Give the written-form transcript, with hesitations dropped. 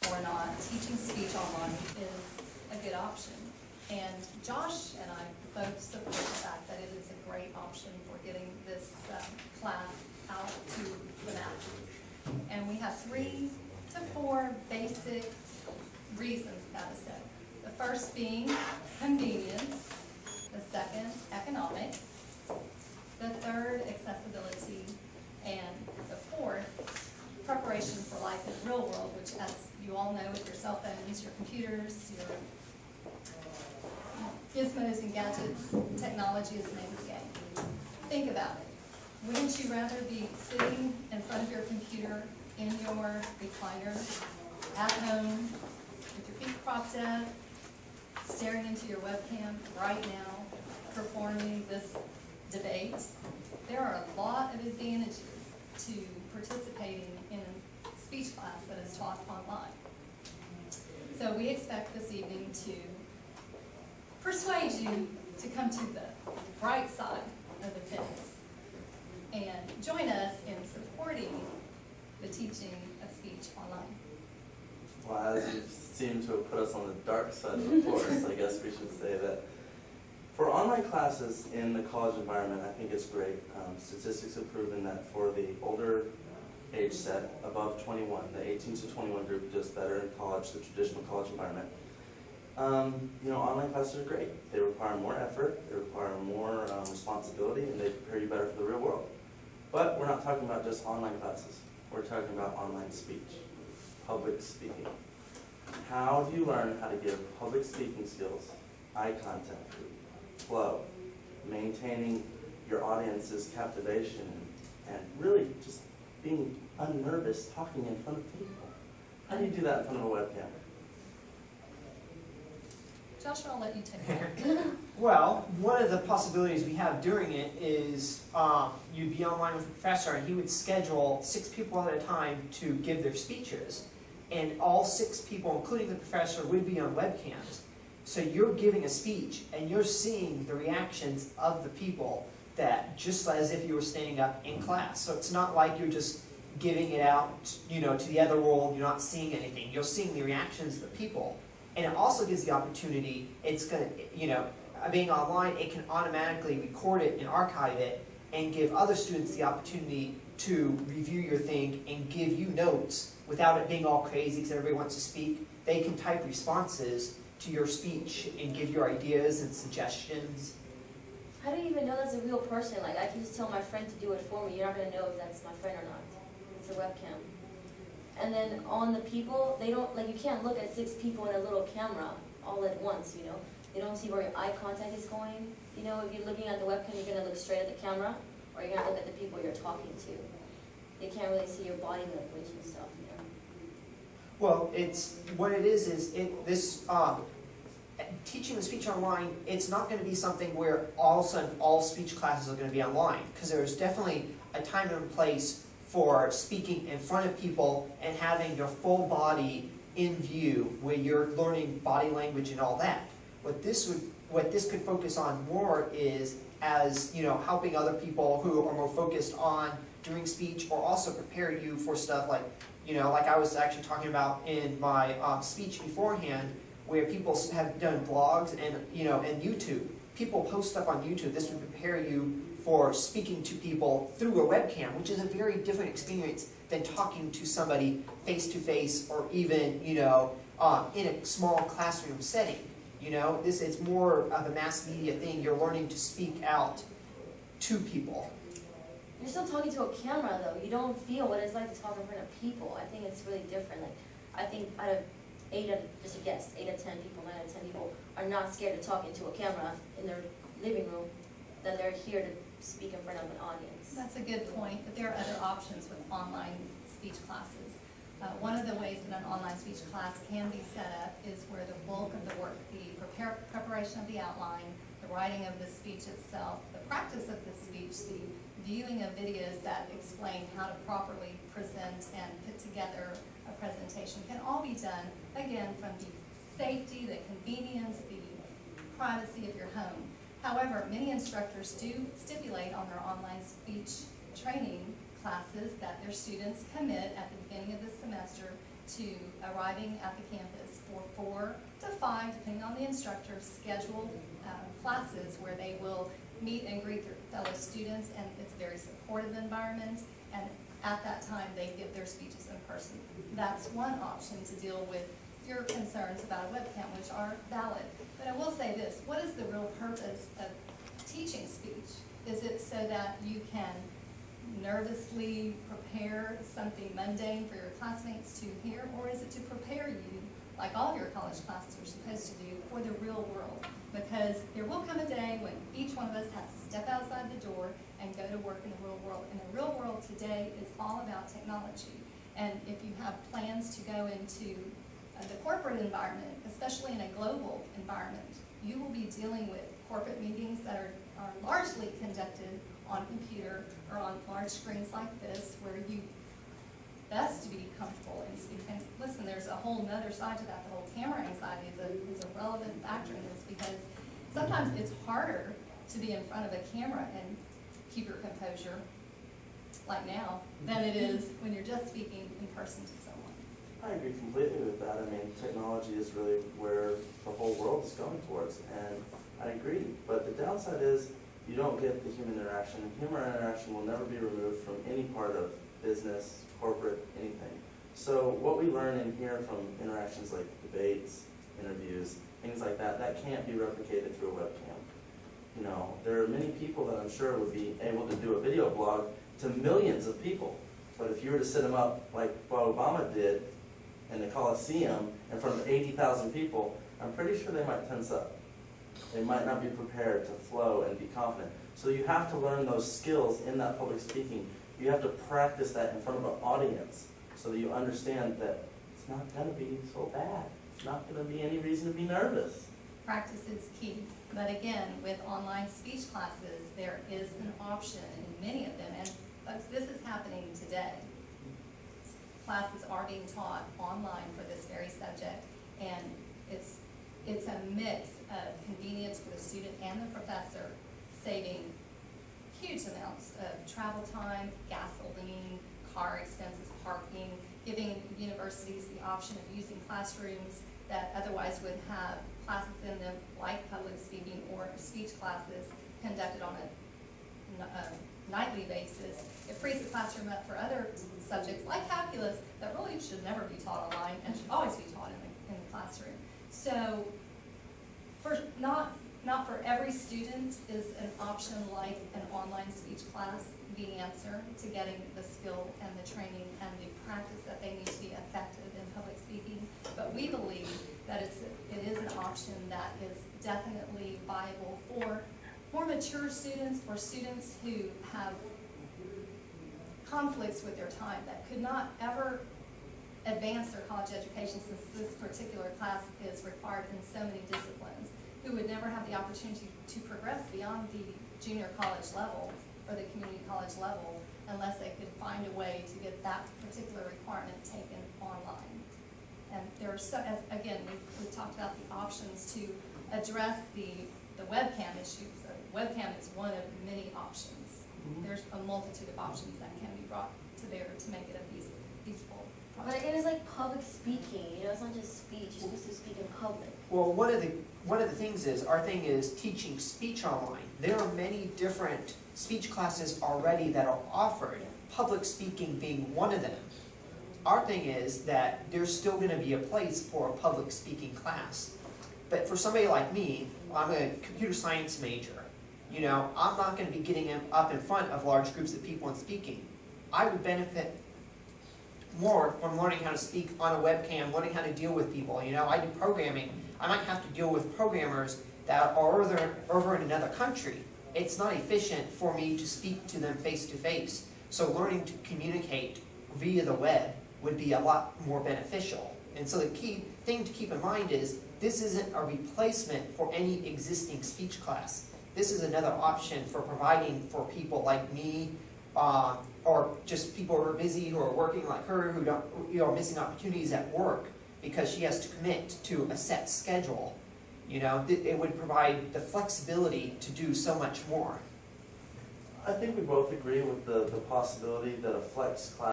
or not, teaching speech online is a good option. And Josh and I both support the fact that it is a great option for getting this class out to the masses. And we have 3 to 4 basic reasons about it. The first being convenience, the second, economics, the third, accessibility, and the fourth, preparation for life in the real world, which, as you all know, with your cell phones, your computers, your gizmos and gadgets, technology is the name of the game. Think about it. Wouldn't you rather be sitting in front of your computer in your recliner at home with your feet propped up, staring into your webcam right now, performing this debate? There are a lot of advantages to participating in a speech class that is taught online. So we expect this evening to persuade you to come to the bright side of the fence and join us in supporting the teaching of speech online. Well, as you seem to have put us on the dark side of the force, I guess we should say that for online classes in the college environment, I think it's great. Statistics have proven that for the older age set, above 21, the 18 to 21 group does better in college, the traditional college environment. Online classes are great. They require more effort, they require more responsibility, and they prepare you better for the real world. But we're not talking about just online classes. We're talking about online speech, public speaking. How do you learn how to give public speaking skills, eye contact, flow, maintaining your audience's captivation, and really just being unnervous talking in front of people? How do you do that in front of a webcam? Joshua, I'll let you take that. Well, one of the possibilities we have during it is you'd be online with a professor and he would schedule 6 people at a time to give their speeches. And all 6 people, including the professor, would be on webcams. So you're giving a speech and you're seeing the reactions of the people, that just as if you were standing up in class. So it's not like you're just giving it out, to the other world. You're not seeing anything. You're seeing the reactions of the people. And it also gives the opportunity, it's going to, being online, it can automatically record it and archive it and give other students the opportunity to review your thing and give you notes without it being all crazy because everybody wants to speak. They can type responses to your speech and give your ideas and suggestions. How do you even know that's a real person? Like, I can just tell my friend to do it for me. You're not going to know if that's my friend or not. It's a webcam. And then on the people, they don't, you can't look at 6 people in a little camera all at once, They don't see where your eye contact is going. If you're looking at the webcam, you're going to look straight at the camera, or you're going to look at the people you're talking to. They can't really see your body language and stuff, Well, what it is this teaching the speech online, it's not going to be something where all of a sudden all speech classes are going to be online, because there's definitely a time and place for speaking in front of people and having your full body in view, where you're learning body language and all that. What this could focus on more is helping other people who are more focused on doing speech, or also prepare you for stuff like I was actually talking about in my speech beforehand, where people have done blogs and and YouTube. People post stuff on YouTube. This would prepare you for speaking to people through a webcam, which is a very different experience than talking to somebody face to face, or even in a small classroom setting. It's more of a mass media thing. You're learning to speak out to people. You're still talking to a camera, though. You don't feel what it's like to talk in front of people. I think it's really different. I think out of 8 out of 10 people, 9 out of 10 people are not scared to talk into a camera in their living room than they're here to speak in front of an audience. That's a good point, but there are other options with online speech classes. One of the ways that an online speech class can be set up is where the bulk of the work, the preparation of the outline, the writing of the speech itself, the practice of the speech, the viewing of videos that explain how to properly present and put together a presentation can all be done, again, from the safety, the convenience, the privacy of your home. However, many instructors do stipulate on their online speech training classes that their students commit at the beginning of the semester to arriving at the campus for 4 to 5, depending on the instructor, scheduled classes where they will meet and greet their fellow students, and it's a very supportive environment, and at that time they give their speeches in person. That's one option to deal with your concerns about a webcam, which are valid. But I will say this, what is the real purpose of teaching speech? Is it so that you can nervously prepare something mundane for your classmates to hear, or is it to prepare you, like all of your college classes are supposed to do, for the real world? Because there will come a day when each one of us has to step outside the door and go to work in the real world. And the real world today is all about technology. And if you have plans to go into the corporate environment, especially in a global environment, you will be dealing with corporate meetings that are largely conducted on computer or on large screens like this, where you best to be comfortable in speaking. And listen, there's a whole nother side to that. The whole camera anxiety is a relevant factor in this, because sometimes it's harder to be in front of a camera and keep your composure, like now, than it is when you're just speaking in person to someone. I agree completely with that. I mean, technology is really where the whole world is going towards, and I agree. But the downside is you don't get the human interaction, and human interaction will never be removed from any part of business, corporate, anything. So what we learn in here from interactions like debates, interviews, things like that, that can't be replicated through a webcam. You know, there are many people that I'm sure would be able to do a video blog to millions of people. But if you were to set them up like what Obama did in the Coliseum in front of 80,000 people, I'm pretty sure they might tense up. They might not be prepared to flow and be confident. So you have to learn those skills in that public speaking. You have to practice that in front of an audience so that you understand that it's not going to be so bad. It's not going to be any reason to be nervous. Practice is key. But again, with online speech classes, there is an option in many of them. And folks, this is happening today. Classes are being taught online for this very subject, and it's a mix of convenience for the student and the professor, saving huge amounts of travel time, gasoline, car expenses, parking, giving universities the option of using classrooms that otherwise would have classes in them like public speaking or speech classes conducted on a nightly basis. It frees the classroom up for other subjects like calculus that really should never be taught online and should always be taught in the classroom. So not for every student is an option like an online speech class the answer to getting the skill and the training and the practice that they need to be effective in public speaking. But we believe that it is an option that is definitely viable for more mature students, or students who have conflicts with their time that could not ever advance their college education, since this particular class is required in so many disciplines, who would never have the opportunity to progress beyond the junior college level or the community college level unless they could find a way to get that particular requirement taken online. And there are again, we've talked about the options to address the webcam issue. So webcam is one of many options. There's a multitude of options that can be brought to bear to make it a feasible But project. again, it's like public speaking, you know, it's not just speech, you're supposed to speak in public. Well, one of the things is, our thing is teaching speech online. There are many different speech classes already that are offered, public speaking being one of them. Our thing is that there's still going to be a place for a public speaking class. But for somebody like me, I'm a computer science major. You know, I'm not going to be getting up in front of large groups of people and speaking. I would benefit more from learning how to speak on a webcam, learning how to deal with people. You know, I do programming. I might have to deal with programmers that are over in another country. It's not efficient for me to speak to them face to face. So learning to communicate via the web would be a lot more beneficial. And so the key thing to keep in mind is this isn't a replacement for any existing speech class. This is another option for providing for people like me, or just people who are busy, who are working like her, who are missing opportunities at work because she has to commit to a set schedule. You know, it would provide the flexibility to do so much more. I think we both agree with the possibility that a flex class